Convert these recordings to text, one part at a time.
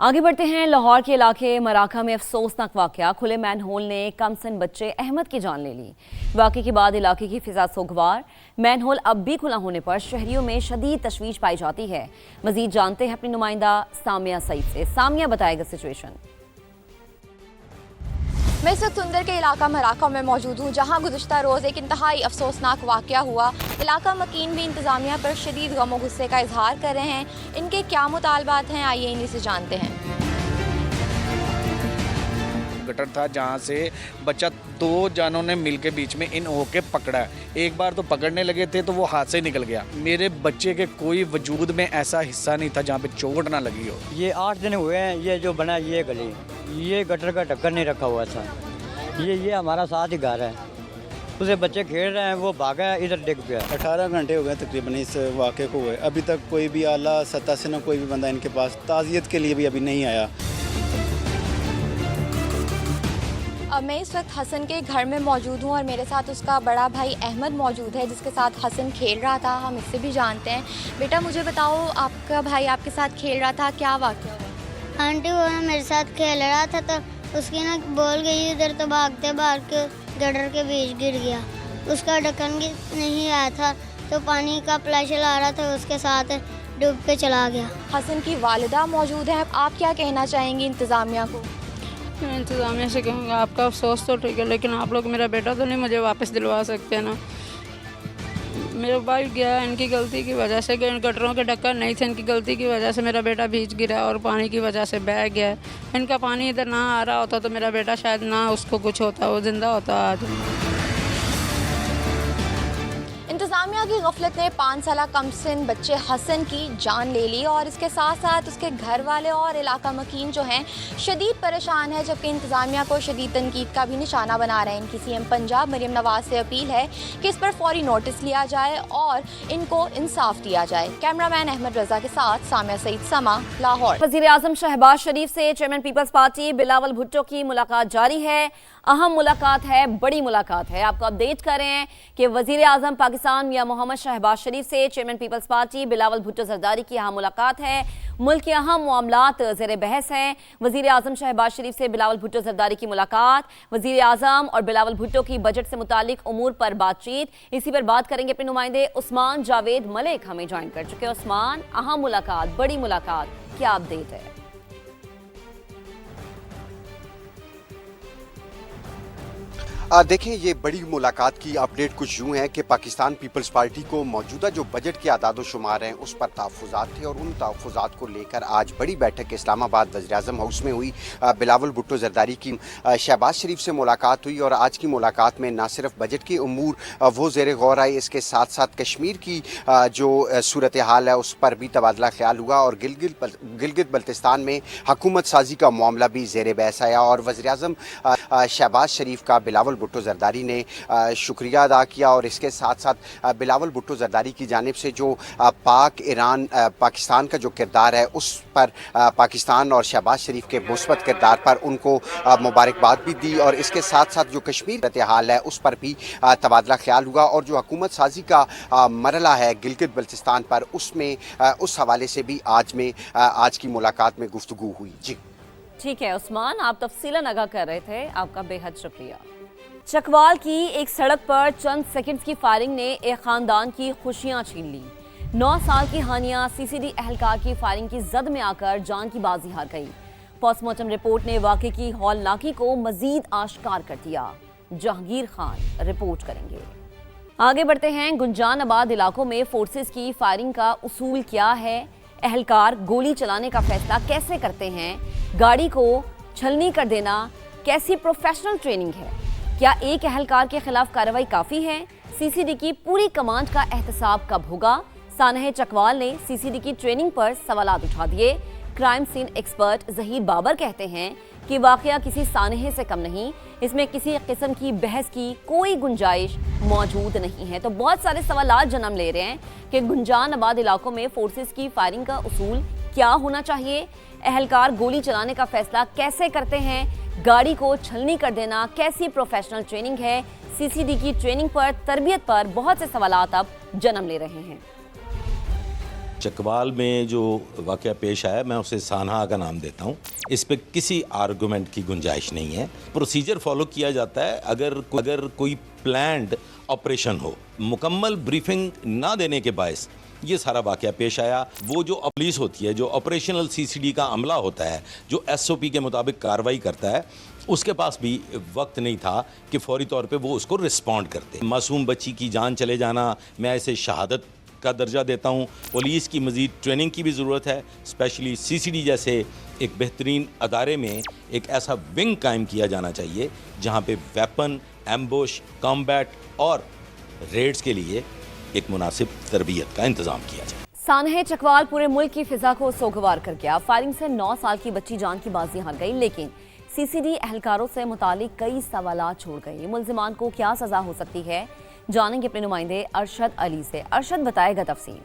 आगे बढ़ते हैं। लाहौर के इलाके मराखा में अफसोसनाक वाकया, खुले मैन होल ने कमसन बच्चे अहमद की जान ले ली। वाकये के बाद इलाके की फिजा सोगवार। मैन होल अब भी खुला होने पर शहरियों में शदीद तशवीश पाई जाती है। मजीद जानते हैं अपनी नुमाइंदा सामिया सईद से। सामिया, बताएगा सिचुएशन। मैं इस वक्त सुंदर के इलाका मराका में मौजूद हूँ, जहाँ गुज़िश्ता रोज़ एक इंतहाई अफसोसनाक वाक़या हुआ। इलाका मकीन भी इंतज़ामिया पर शदीद गम व गुस्से का इजहार कर रहे हैं। इनके क्या मुतालबात हैं, आइए इन्हीं से जानते हैं। गटर था जहाँ से बच्चा दो जानों ने मिल के बीच में इन होके पकड़ा। एक बार तो पकड़ने लगे थे तो वो हाथ से निकल गया। मेरे बच्चे के कोई वजूद में ऐसा हिस्सा नहीं था जहाँ पे चोट ना लगी हो। ये 8 दिन हुए हैं, ये जो बना ये गली, ये गटर का ढक्कन नहीं रखा हुआ था। ये हमारा साथ ही घर है, उसे बच्चे खेल रहे हैं, वो भागा इधर डिग गया। 18 घंटे हो गए तकरीबन इस वाक़े को हुए। अभी तक कोई भी आला सत्ता से न कोई भी बंदा इनके पास ताज़ियत के लिए भी अभी नहीं आया। मैं इस वक्त हसन के घर में मौजूद हूँ और मेरे साथ उसका बड़ा भाई अहमद मौजूद है, जिसके साथ हसन खेल रहा था। हम इससे भी जानते हैं। बेटा, मुझे बताओ, आपका भाई आपके साथ खेल रहा था, क्या वाक़या हुआ? आंटी वो ना मेरे साथ खेल रहा था तो उसकी ना बॉल गई इधर, तो भागते भाग के गटर के बीच गिर गया। उसका ढक्कन नहीं आया था तो पानी का प्रेशर आ रहा था, उसके साथ डूब के चला गया। हसन की वालिदा मौजूद है, आप क्या कहना चाहेंगी इंतज़ामिया को? मैं इंतज़ामिया से कहूँगा, आपका अफसोस तो ठीक है, लेकिन आप लोग मेरा बेटा तो नहीं मुझे वापस दिलवा सकते ना। मेरा भाई गया इनकी गलती की वजह से, गटरों के ढक्कन नहीं थे, इनकी गलती की वजह से मेरा बेटा भीग गिरा और पानी की वजह से बह गया। इनका पानी इधर ना आ रहा होता तो मेरा बेटा शायद ना उसको कुछ होता, वो ज़िंदा होता आज। इंतज़ामिया की गफलत ने 5 साला कमसिन बच्चे हसन की जान ले ली और इसके साथ साथ उसके घर वाले और इलाका मकीन जो हैं शदीद परेशान है, जबकि इंतज़ामिया को शदीद तनकीद का भी निशाना बना रहे हैं। इनकी सीएम पंजाब मरियम नवाज से अपील है कि इस पर फौरी नोटिस लिया जाए और इनको इंसाफ दिया जाए। कैमरामैन अहमद रजा के साथ सामिया सईद, समा, लाहौर। वज़ीर आज़म शहबाज शरीफ से chairman Peoples Party Bilawal Bhutto की मुलाकात जारी है। अहम मुलाकात है, बड़ी मुलाकात है। आपको अपडेट कर रहे हैं कि वज़ीर आज़म पाकिस्तान मियां मोहम्मद शहबाज शरीफ से chairman Peoples Party Bilawal Bhutto Zardari की अहम मुलाकात है। मुल्क के अहम मामलात ज़ेर बहस हैं। वज़ीर आज़म शहबाज शरीफ से बिलावल भुट्टो जरदारी की मुलाकात, वज़ीर आज़म और बिलावल भुट्टो की बजट से मुतालिक उमूर पर बातचीत, इसी पर बात करेंगे अपने नुमाइंदे उस्मान जावेद मलिक हमें ज्वाइन कर चुके हैं। उस्मान, अहम मुलाकात, बड़ी मुलाकात, क्या अपडेट है? देखें, ये बड़ी मुलाकात की अपडेट कुछ यूँ है कि पाकिस्तान पीपल्स पार्टी को मौजूदा जो बजट के आदाद शुमार हैं उस पर तहफ़्फ़ुज़ात थे और उन तहफ़्फ़ुज़ात को लेकर आज बड़ी बैठक इस्लामाबाद वज़ीर-ए-आज़म हाउस में हुई। बिलावल भुट्टो ज़रदारी की शहबाज शरीफ से मुलाकात हुई और आज की मुलाकात में न सिर्फ बजट के उमूर वो ज़ेर गौर आए, इसके साथ साथ कश्मीर की जो सूरत हाल है उस पर भी तबादला ख्याल हुआ और गिलगित बल्तिस्तान में हुकूमत साजी का मामला भी ज़ेर बहस आया और वज़ीर-ए-आज़म शहबाज शरीफ का बिलावल भुट्टो ज़रदारी ने शुक्रिया अदा किया और इसके साथ साथ बिलावल भुट्टो ज़रदारी की जानिब से जो पाक ईरान पाकिस्तान का जो किरदार है उस पर पाकिस्तान और शहबाज शरीफ के मुस्बत किरदार पर उनको मुबारकबाद भी दी और इसके साथ साथ जो कश्मीर का हाल है उस पर भी तबादला ख्याल हुआ और जो हुकूमत साजी का मरला है गिलगित बल्तिस्तान पर उसमें उस हवाले से भी आज की मुलाकात में गुफ्तगू हुई। जी ठीक है उस्मान, आप तफसीलन आगाह कर रहे थे, आपका बेहद शुक्रिया। चकवाल की एक सड़क पर चंद सेकंड्स की फायरिंग ने एक खानदान की खुशियां छीन ली। 9 साल की हानिया सीसीडी एहलकार की फायरिंग की जद में आकर जान की बाजी हार गई। पोस्टमार्टम रिपोर्ट ने वाकये की हौलनाकी को मजीद आश्कार कर दिया। जहांगीर खान रिपोर्ट करेंगे। आगे बढ़ते हैं। गुंजानाबाद इलाकों में फोर्सेस की फायरिंग का उसूल क्या है? एहलकार गोली चलाने का फैसला कैसे करते हैं? गाड़ी को छलनी कर देना कैसी प्रोफेशनल ट्रेनिंग है? क्या एक एहलकार के खिलाफ कार्रवाई काफ़ी है? सीसीडी की पूरी कमांड का एहतसाब कब होगा? सानह चकवाल ने सीसीडी की ट्रेनिंग पर सवालात उठा दिए। Crime scene expert Zaheer Babar कहते हैं कि वाक़या किसी सानहे से कम नहीं, इसमें किसी किस्म की बहस की कोई गुंजाइश मौजूद नहीं है। तो बहुत सारे सवालात जन्म ले रहे हैं कि गुंजानाबाद इलाकों में फोर्सेस की फायरिंग का उसूल क्या होना चाहिए? एहलकार गोली चलाने का फैसला कैसे करते हैं? गाड़ी को छलनी कर देना कैसी प्रोफेशनल ट्रेनिंग है? सीसीडी की ट्रेनिंग पर, तरबियत पर बहुत से सवालात अब जन्म ले रहे हैं। चकवाल में जो वाक़या पेश आया, मैं उसे सानहा का नाम देता हूँ। इस पे किसी आर्गूमेंट की गुंजाइश नहीं है। प्रोसीजर फॉलो किया जाता है। अगर कोई प्लान्ड ऑपरेशन हो, मुकम्मल ब्रीफिंग ना देने के बायस ये सारा वाक़या पेश आया। वो जो पुलिस होती है, जो ऑपरेशनल CCD का अमला होता है, जो SOP के मुताबिक कार्रवाई करता है, उसके पास भी वक्त नहीं था कि फौरी तौर पे वो उसको रिस्पॉन्ड करते। मासूम बच्ची की जान चले जाना, मैं इसे शहादत का दर्जा देता हूँ। पुलिस की मज़ीद ट्रेनिंग की भी ज़रूरत है। स्पेशली CCD जैसे एक बेहतरीन अदारे में एक ऐसा विंग कायम किया जाना चाहिए जहाँ पे वेपन, एम्बुश, कॉम्बैट और रेड्स के लिए एक मुनासिब तरबियत का इंतज़ाम किया जाए। सानहे चकवाल पूरे मुल्क की फिजा को सोगवार कर गया। फायरिंग से 9 साल की बच्ची जान की बाजी हार गई, लेकिन CCD एहलकारों से मुतालिक कई सवालात छोड़ गए। मुल्जिमान को क्या सज़ा हो सकती है, जानेंगे अपने नुमाइंदे अरशद अली से। अरशद बताएगा तफसील।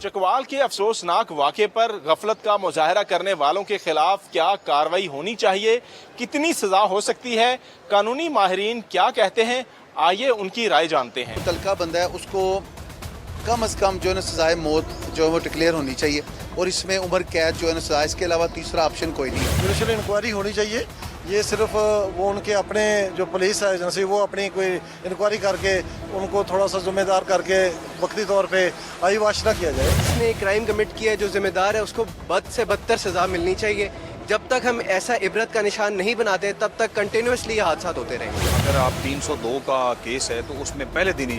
चकवाल के अफसोसनाक वाक़े पर गफलत का मुजाहरा करने वालों के खिलाफ क्या कार्रवाई होनी चाहिए, कितनी सज़ा हो सकती है, कानूनी माहिरीन क्या कहते हैं, आइए उनकी राय जानते हैं। मुतलका बंदा है उसको कम से कम जो है ना सजाए मौत जो है वो डिक्लेयर होनी चाहिए, और इसमें उम्र कैद जो है ना सजा, इसके अलावा तीसरा ऑप्शन कोई नहीं है। जुडिशल इंक्वायरी होनी चाहिए। ये सिर्फ वो उनके अपने जो पुलिस एजेंसी वो अपनी कोई इंक्वायरी करके उनको थोड़ा सा जिम्मेदार करके वक्ती तौर पे आई वाश ना किया जाए। जिसने क्राइम कमिट किया है, जो जिम्मेदार है, उसको बद से बदतर सजा मिलनी चाहिए। जब तक हम ऐसा इबरत का निशान नहीं बनाते तब तक कंटिन्यूसली ये हादसा होते रहेंगे। अगर आप 302 का केस है तो उसमें पहले दिन ही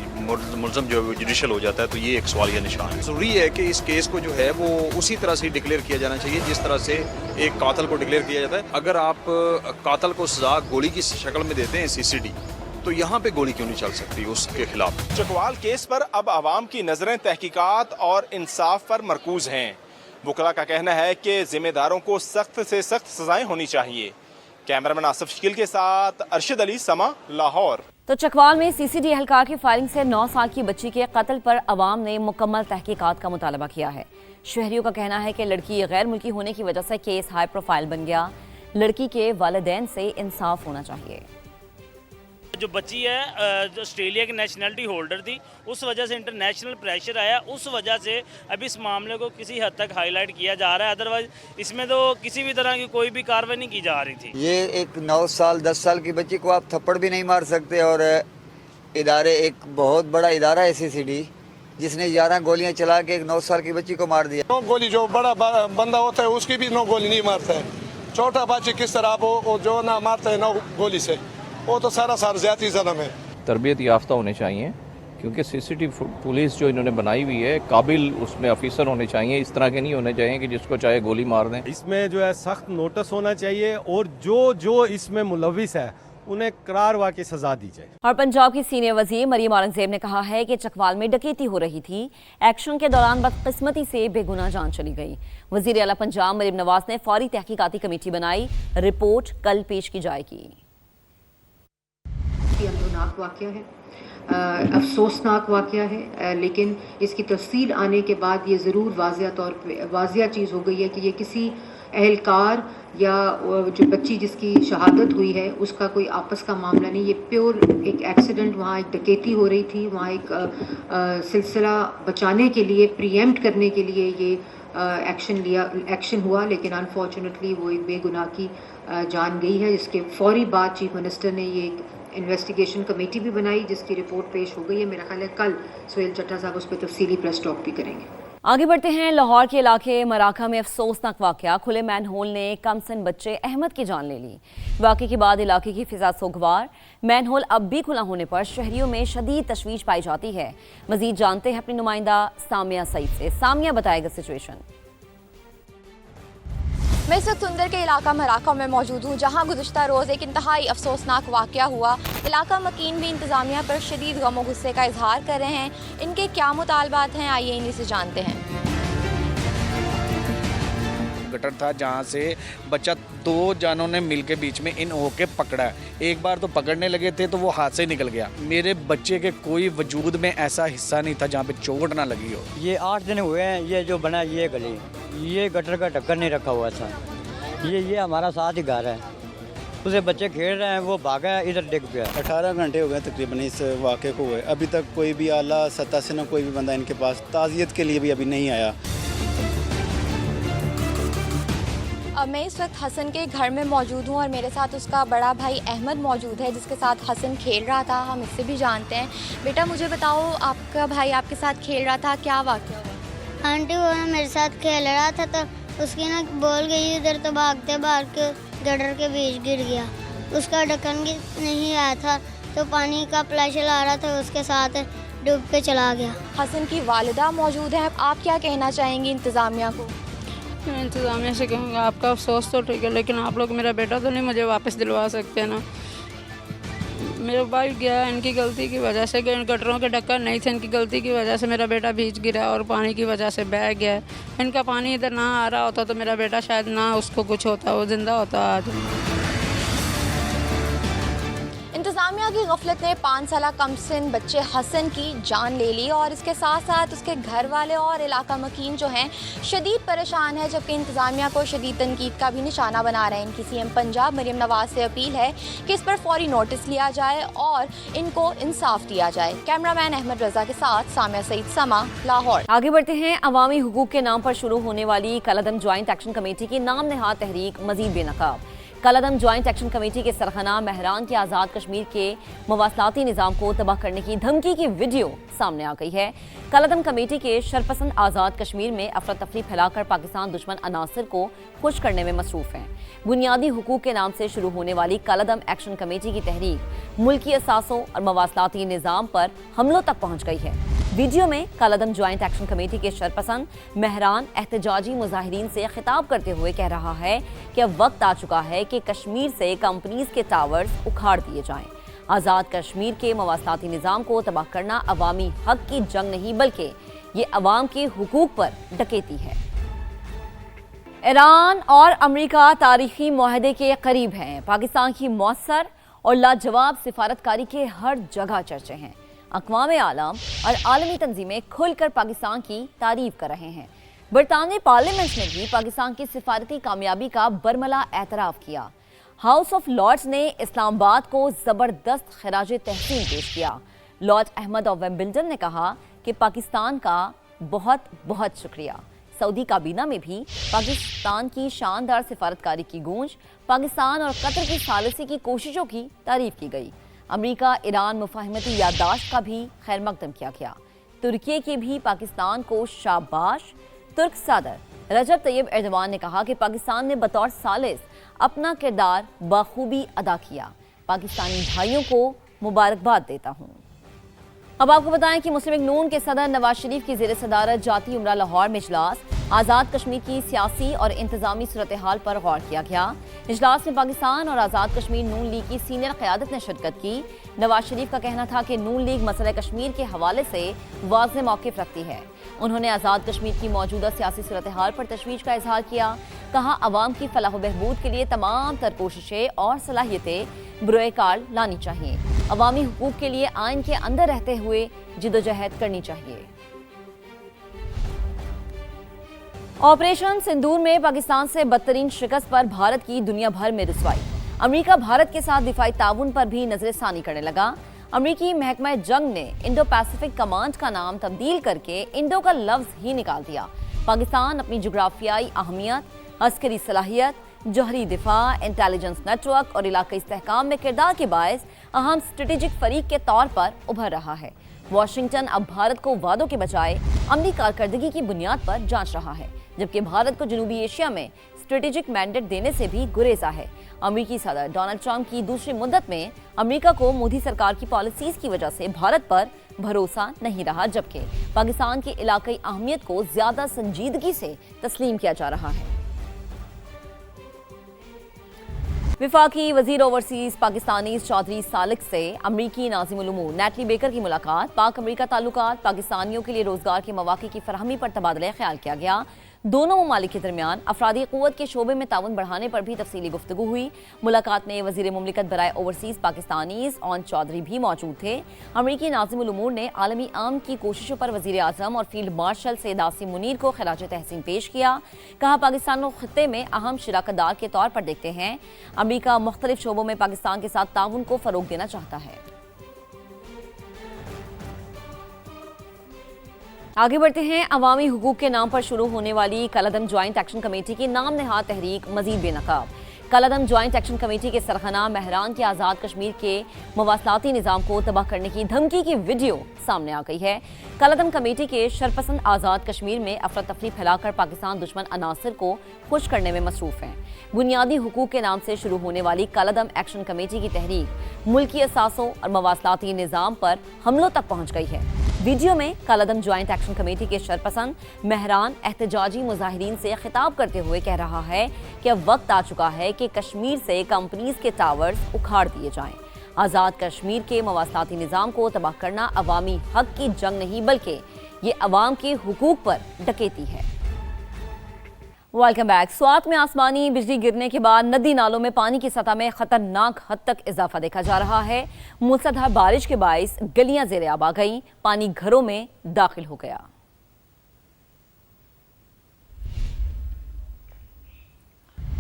मुलज़म जो है जुडिशल हो जाता है, तो ये एक सवालिया निशान है। ज़रूरी है कि इस केस को जो है वो उसी तरह से डिक्लेयर किया जाना चाहिए जिस तरह से एक कातल को डिक्लेयर किया जाता है। अगर आप कातल को सजा गोली की शक्ल में देते हैं CCD, तो यहाँ पे गोली क्यों नहीं चल सकती उसके खिलाफ। चकवाल केस पर अब आवाम की नजरें तहकीकात और इंसाफ पर मरकूज हैं। वकला का कहना है कि जिम्मेदारों को सख्त से सख्त सजाएं होनी चाहिए। कैमरामैन आसिफ शकील के साथ अरशद अली, समा, लाहौर। तो चकवाल में CCD एहलकार की फायरिंग से 9 साल की बच्ची के कत्ल पर अवाम ने मुकम्मल तहकीकात का मुतालबा किया है। शहरियों का कहना है कि लड़की गैर मुल्की होने की वजह से केस हाई प्रोफाइल बन गया। लड़की के वालिदैन से इंसाफ होना चाहिए। जो बच्ची है जो ऑस्ट्रेलिया की नेशनलिटी होल्डर थी, उस वजह से इंटरनेशनल प्रेशर आया, उस वजह से अब इस मामले को किसी हद तक हाईलाइट किया जा रहा है। अदरवाइज इसमें तो किसी भी तरह की कोई भी कार्रवाई नहीं की जा रही थी। ये एक 9 साल 10 साल की बच्ची को आप थप्पड़ भी नहीं मार सकते, और इदारे एक बहुत बड़ा इदारा है CCD जिसने 11 गोलियां चला के एक 9 साल की बच्ची को मार दिया। 9 गोली जो बड़ा बंदा होता है उसकी भी 9 गोली नहीं मारता है। छोटा बच्ची किस तरह वो जो ना मारता है 9 गोली से, वो तो सारा ज्यादती ज़्यादा है। तरबियत याफ्ता होने चाहिए, क्योंकि CCD पुलिस जो इन्होंने बनाई हुई है काबिल उसमें ऑफिसर होने चाहिए। इस तरह के नहीं होने चाहिए कि जिसको चाहे गोली मार दें। इसमें जो है सख्त नोटिस होना चाहिए, और जो इसमें मुलविस है उन्हें करारवा की सजा दी जाए। और पंजाब की सीनियर वजीर मरियम औरंगजेब ने कहा है कि चकवाल में डकैती हो रही थी, एक्शन के दौरान बदकिस्मती से बेगुनाह जान चली गई। वजीर आला पंजाब मरियम नवाज ने फौरी तहकीकाती कमेटी बनाई, रिपोर्ट कल पेश की जाएगी। अफसोसनाक वाक़या है, अफसोसनाक वाक़या है, लेकिन इसकी तफसील आने के बाद ये ज़रूर वाज़िया चीज़ हो गई है कि ये किसी एहलकार या जो बच्ची जिसकी शहादत हुई है उसका कोई आपस का मामला नहीं। ये प्योर एक एक्सीडेंट, वहाँ एक डकैती हो रही थी, वहाँ एक सिलसिला बचाने के लिए, प्रीएम्प्ट करने के लिए ये एक्शन हुआ, लेकिन अनफॉर्चुनेटली वो एक बेगुनाह की जान गई है। जिसके फौरी बाद चीफ मिनिस्टर ने ये एक इन्वेस्टिगेशन कमेटी भी बनाई जिसकी रिपोर्ट पेश हो गई है। मेरा ख्याल है कल सुहेल चट्टा साहब उस पर तफसीली प्रेस टॉक भी करेंगे। आगे बढ़ते हैं। लाहौर के इलाके मराखा में अफसोसनाक वाकया, खुले मैनहोल ने कमसिन बच्चे अहमद की जान ले ली। वाकये के बाद इलाके की फिजा सोगवार। मैनहोल अब भी खुला होने पर शहरियों में शदीद तशवीश पाई जाती है। मजीद जानते हैं अपनी नुमाइंदा सामिया सईद से। सामिया, बताएगा सिचुएशन। मैं इस वक्त सुंदर के इलाका मराका में मौजूद हूँ, जहाँ गुज़िश्ता रोज़ एक इंतहाई अफसोसनाक वाक़या हुआ। इलाका मकीन भी इंतज़ामिया पर शदीद गम और गुस्से का इजहार कर रहे हैं। इनके क्या मुतालबात हैं, आइए इन्हीं से जानते हैं। गटर था जहाँ से बच्चा 2 जानों ने मिल के बीच में इन होके पकड़ा है। एक बार तो पकड़ने लगे थे तो वो हाथ से निकल गया। मेरे बच्चे के कोई वजूद में ऐसा हिस्सा नहीं था जहाँ पे चोट ना लगी हो। ये 8 दिन हुए हैं, ये जो बना ये गली, ये गटर का ढक्कन नहीं रखा हुआ था। ये हमारा साथ ही घर है, اسے بچے کھیل رہے ہیں وہ بھاگا ہے ادھر ڈگ گیا 18 گھنٹے ہو گئے تقریباً اس واقعے کو ہوئے ابھی تک کوئی بھی اعلیٰ سطح سے نہ کوئی بھی بندہ ان کے پاس تعزیت کے لیے بھی ابھی نہیں آیا میں اس وقت حسن کے گھر میں موجود ہوں اور میرے ساتھ اس کا بڑا بھائی احمد موجود ہے جس کے ساتھ حسن کھیل رہا تھا. ہم اس سے بھی جانتے ہیں. بیٹا مجھے بتاؤ آپ کا بھائی آپ کے ساتھ کھیل رہا تھا کیا واقعہ ہوا؟ آنٹی وہ میرے ساتھ کھیل رہا تھا تو اس کی نا بال گئی ادھر تو بھاگتے بھاگ کے گٹر کے بیچ گر گیا. اس کا ڈھکن نہیں آیا تھا تو پانی کا پلاشل آ رہا تھا اس کے ساتھ ڈوب کے چلا گیا. حسن کی والدہ موجود ہیں. آپ کیا کہنا چاہیں گی انتظامیہ کو؟ میں انتظامیہ سے کہوں گا آپ کا افسوس تو ٹھیک ہے لیکن آپ لوگ میرا بیٹا تو نہیں مجھے واپس دلوا سکتے نا. میرا بھائی گیا ان کی غلطی کی وجہ سے کہ ان گٹروں کے ڈھکن نہیں تھے ان کی غلطی کی وجہ سے میرا بیٹا بھیج گرا اور پانی کی وجہ سے بہہ گیا. ان کا پانی ادھر نہ آ رہا ہوتا تو میرا بیٹا شاید نہ اس کو کچھ ہوتا وہ زندہ ہوتا آج. انتظامیہ کی غفلت نے 5 سالہ کم سن بچے حسن کی جان لے لی اور اس کے ساتھ ساتھ اس کے گھر والے اور علاقہ مکین جو ہیں شدید پریشان ہے جبکہ انتظامیہ کو شدید تنقید کا بھی نشانہ بنا رہے ہیں. ان کی سی ایم پنجاب مریم نواز سے اپیل ہے کہ اس پر فوری نوٹس لیا جائے اور ان کو انصاف دیا جائے. کیمرہ مین احمد رضا کے ساتھ سامیہ سعید سما لاہور. آگے بڑھتے ہیں. عوامی حقوق کے نام پر شروع ہونے والی کالعدم جوائنٹ ایکشن کمیٹی کی نام نہاد تحریک مزید بے نقاب. کالعدم جوائنٹ ایکشن کمیٹی کے سرغنہ مہران کے آزاد کشمیر کے مواصلاتی نظام کو تباہ کرنے کی دھمکی کی ویڈیو سامنے آ گئی ہے. کالعدم کمیٹی کے شرپسند آزاد کشمیر میں افراتفری پھیلا کر پاکستان دشمن عناصر کو خوش کرنے میں مصروف ہیں. بنیادی حقوق کے نام سے شروع ہونے والی کالعدم ایکشن کمیٹی کی تحریک ملکی اثاثوں اور مواصلاتی نظام پر حملوں تک پہنچ گئی ہے. ویڈیو میں کالعدم جوائنٹ ایکشن کمیٹی کے شرپسند مہران احتجاجی مظاہرین سے خطاب کرتے ہوئے کہہ رہا ہے کہ اب وقت آ چکا ہے کہ کشمیر سے کمپنیز کے ٹاورز اکھاڑ دیے جائیں. آزاد کشمیر کے مواصلاتی نظام کو تباہ کرنا عوامی حق کی جنگ نہیں بلکہ یہ عوام کے حقوق پر ڈکیتی ہے. ایران اور امریکہ تاریخی معاہدے کے قریب ہیں. پاکستان کی مؤثر اور لاجواب سفارتکاری کے ہر جگہ چرچے ہیں. اقوام عالم اور عالمی تنظیمیں کھل کر پاکستان کی تعریف کر رہے ہیں. برطانوی پارلیمنٹ نے بھی پاکستان کی سفارتی کامیابی کا برملا اعتراف کیا. ہاؤس آف لارڈز نے اسلام آباد کو زبردست خراج تحسین پیش کیا. لارڈ احمد آف ویمبلڈن نے کہا کہ پاکستان کا بہت بہت شکریہ. سعودی کابینہ میں بھی پاکستان کی شاندار سفارتکاری کی گونج. پاکستان اور قطر کی ثالثی کی کوششوں کی تعریف کی گئی. امریکہ ایران مفاہمتی یادداشت کا بھی خیر مقدم کیا گیا. ترکی کی بھی پاکستان کو شاباش. ترک صدر رجب طیب ایردوان نے کہا کہ پاکستان نے بطور ثالث اپنا کردار بخوبی ادا کیا. پاکستانی بھائیوں کو مبارکباد دیتا ہوں. اب آپ کو بتائیں کہ مسلم لیگ نون کے صدر نواز شریف کی زیر صدارت جاتی عمرہ لاہور میں اجلاس. آزاد کشمیر کی سیاسی اور انتظامی صورتحال پر غور کیا گیا. اجلاس میں پاکستان اور آزاد کشمیر نون لیگ کی سینئر قیادت نے شرکت کی. نواز شریف کا کہنا تھا کہ نون لیگ مسئلہ کشمیر کے حوالے سے واضح موقف رکھتی ہے. انہوں نے آزاد کشمیر کی موجودہ سیاسی صورتحال پر تشویش کا اظہار کیا. کہا عوام کی فلاح و بہبود کے لیے تمام تر کوششیں اور صلاحیتیں بروئے کار لانی چاہیے. عوامی حقوق کے لیے آئین کے اندر رہتے ہوئے جدوجہد کرنی چاہیے. آپریشن سندور میں پاکستان سے بدترین شکست پر بھارت کی دنیا بھر میں رسوائی. امریکہ بھارت کے ساتھ دفاعی تعاون پر بھی نظر ثانی کرنے لگا. امریکی محکمہ جنگ نے انڈو پیسیفک کمانڈ کا نام تبدیل کر کے انڈو کا لفظ ہی نکال دیا. پاکستان اپنی جغرافیائی اہمیت، عسکری صلاحیت، جوہری دفاع، انٹیلیجنس نیٹ ورک اور علاقائی استحکام میں کردار کے باعث اہم اسٹریٹجک فریق کے طور پر ابھر رہا ہے. واشنگٹن اب بھارت کو وعدوں کے بجائے عملی کارکردگی کی بنیاد پر جانچ رہا ہے، جبکہ بھارت کو جنوبی ایشیا میں اسٹریٹجک مینڈیٹ دینے سے بھی گریزا ہے. امریکی صدر ڈونلڈ ٹرمپ کی دوسری مدت میں امریکہ کو مودی سرکار کی پالیسیز کی وجہ سے بھارت پر بھروسہ نہیں رہا، جبکہ پاکستان کی علاقائی اہمیت کو زیادہ سنجیدگی سے تسلیم کیا جا رہا ہے. وفاقی وزیر اوورسیز پاکستانی چودھری سالک سے امریکی ناظم الامور نیٹلی بیکر کی ملاقات. پاک امریکہ تعلقات، پاکستانیوں کے لیے روزگار کے مواقع کی فراہمی پر تبادلہ خیال کیا گیا. दोनों ममालिक के दरमियान अफरादी क़ुव्वत के शोबे में ताउन बढ़ाने पर भी तफसीली गुफ्तगू हुई। मुलाकात में वज़ीर मुमलिकत बराए ओवरसीज़ पाकिस्तानीज़ ओन चौधरी भी मौजूद थे। अमरीकी नाज़िमुल उमूर ने आलमी अमन की कोशिशों पर वज़ीर आज़म और फील्ड मार्शल सैयद आसिम मुनीर को खिराज तहसीन पेश किया। कहा, पाकिस्तान को खित्ते में अहम शिराकतदार के तौर पर देखते हैं। अमरीका मुख्तलिफ शोबों में पाकिस्तान के साथ ताउन को फ़रोग़ देना चाहता है। आगे बढ़ते हैं। अवामी हुकूक के नाम पर शुरू होने वाली कलअदम ज्वाइंट एक्शन कमेटी की नाम नहाद तहरीक मजीद बेनकाब। कलअदम ज्वाइंट एक्शन कमेटी के सरगना महरान के आज़ाद कश्मीर के मवासलाती निज़ाम को तबाह करने की धमकी की वीडियो सामने आ गई है। कलअदम कमेटी के शरपसंद आज़ाद कश्मीर में अफरा तफरी फैलाकर पाकिस्तान दुश्मन अनासर को खुश करने में मसरूफ़ हैं। बुनियादी हुकूक के नाम से शुरू होने वाली कलअदम एक्शन कमेटी की तहरीक मुल्की असासों और मवासलाती निज़ाम पर हमलों तक पहुँच गई है। वीडियो में कलअदम ज्वाइंट एक्शन कमेटी के शरपसंद महरान एहतजाजी मुजाहिरीन से खिताब करते हुए कह रहा है कि अब वक्त आ चुका है कि कश्मीर से कंपनीज के टावर्स उखाड़ दिए जाएं। आज़ाद कश्मीर के मवासलाती निज़ाम को तबाह करना अवामी हक की जंग नहीं बल्कि ये अवाम के हुकूक पर डकैती है। Welcome back. स्वात में आसमानी बिजली गिरने के बाद नदी नालों में पानी की सतह में खतरनाक हद तक इजाफा देखा जा रहा है। मूसलाधार बारिश के बाइस गलियां ज़ेरे आब आ गईं, पानी घरों में दाखिल हो गया।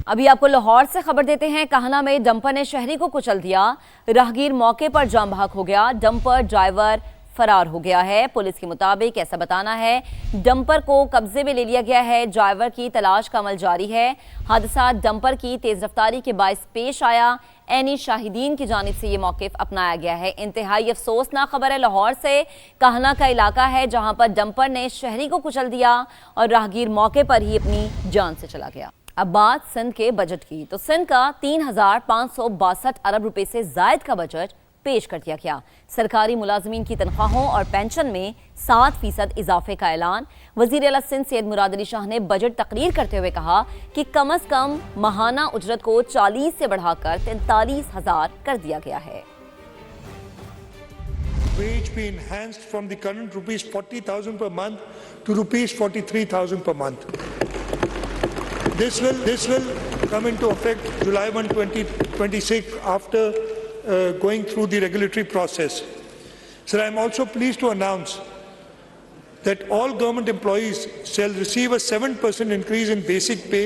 अभी आपको लाहौर से खबर देते हैं। काहना में डंपर ने शहरी को कुचल दिया, राहगीर मौके पर जाम बहक हो गया। डंपर ड्राइवर फरार हो गया है। पुलिस के मुताबिक ऐसा बताना है, डंपर को कब्जे में ले लिया गया है। ड्राइवर की तलाश का अमल जारी है। हादसा डंपर की तेज रफ्तारी के बायस पेश आया। ऐनी शाहिदीन की जानिब से ये मौक़िफ़ अपनाया गया है। इंतहाई अफसोसनाक खबर है लाहौर से। काहना का इलाका है जहां पर डंपर ने शहरी को कुचल दिया और राहगीर मौके पर ही अपनी जान से चला गया। अब बात सिंध के बजट की, तो सिंध का 3,562 अरब रुपए से जायद का बजट पेश कर दिया गया। सरकारी मुलाजमीन की तनख्वाहों और पेंशन में 7% इजाफे का ऐलान। वज़ीर आला सिंध सैयद मुराद अली शाह ने बजट तकरीर करते हुए कहा कि कम अज कम माहाना उजरत को 40 से बढ़ाकर 43,000 कर दिया गया है। Wage be enhanced from the current rupees 40,000 per month to rupees 43,000 per month. This will come into effect July 1, 2026 after going through the regulatory process. Sir, I am also pleased to announce that all government employees shall receive a 7% increase in basic pay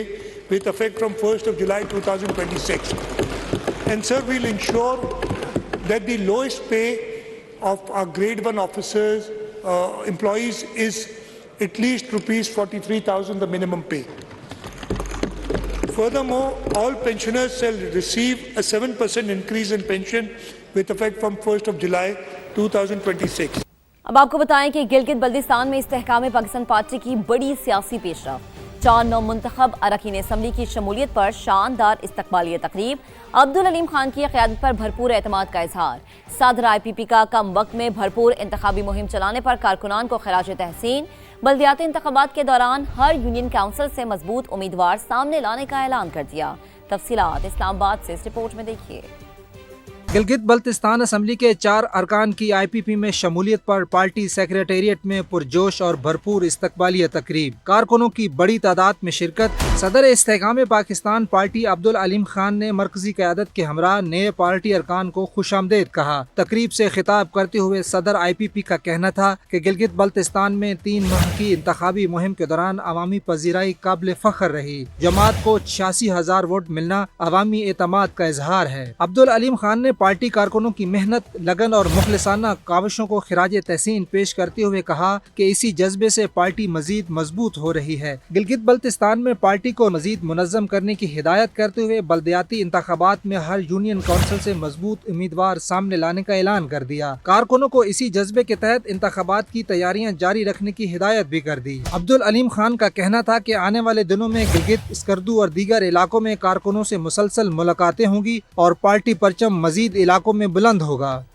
with effect from 1st of July 2026. And sir, we'll ensure that the lowest pay of our grade 1 officers, employees is at least rupees 43,000, the minimum pay. Furthermore, all pensioners shall receive a 7% increase in pension with effect from 1st of July 2026. अब आपको बताएं कि गिलगित बल्दिस्तान में इस्तेहकाम Pakistan party की बड़ी सियासी पेशरफ। 4 नौमुंतखब अरकान assembly की शमूलियत पर शानदार इस्तकबालिया तकरीब। अब्दुल अलीम खान की क़यादत पर भरपूर एतमाद का इजहार। सदर IPP का कम वक्त में भरपूर इंतखाबी मुहिम चलाने पर कारकुनान को खिराज तहसीन। बल्दियाती इंतखाबात के दौरान हर यूनियन काउंसिल से मजबूत उम्मीदवार सामने लाने का ऐलान कर दिया। तफसीलात इस्लामाबाद से इस रिपोर्ट में देखिए। गिलगित बल्तिस्तान असम्बली के 4 अरकान की IPP में शमूलियत पर पार्टी सेक्रेटेरिएट में पुरजोश और भरपूर इस्तकबालिया तकरीब। कारकुनों की बड़ी तादाद में शिरकत। सदर इस्तेहकाम पाकिस्तान पार्टी अब्दुल अलीम खान ने मरकजी क़यादत के हमरा नए पार्टी अरकान को खुशामदीद कहा। तकरीब से खिताब करते हुए सदर IPP का कहना था कि गिलगित बल्तिस्तान में 3 माह की इंतखाबी मुहिम के दौरान अवामी पजीराई काबिल फ़ख्र रही। जमात को 86,000 वोट मिलना अवामी एतमाद का इजहार है। अब्दुल अलीम खान ने पार्टी कारकुनों की मेहनत, लगन और मुखलिसाना काविशों को खिराज तहसीन पेश करते हुए कहा कि इसी जज्बे से पार्टी मजीद मजबूत हो रही है। गिलगित बल्तिस्तान में पार्टी को मजीद मुनज़्ज़म करने की हिदायत करते हुए बल्दियाती इंतखाबात में हर यूनियन काउंसिल से मजबूत उम्मीदवार सामने लाने का ऐलान कर दिया। कारकुनों को इसी जज्बे के तहत इंतखाबात की तैयारियां जारी रखने की हिदायत भी कर दी। अब्दुल अलीम खान का कहना था कि आने वाले दिनों में गिलगित, स्कर्दू और दीगर इलाकों में कारकुनों से मुसलसल मुलाकातें होंगी और पार्टी परचम मजीद इलाकों में बुलंद होगा।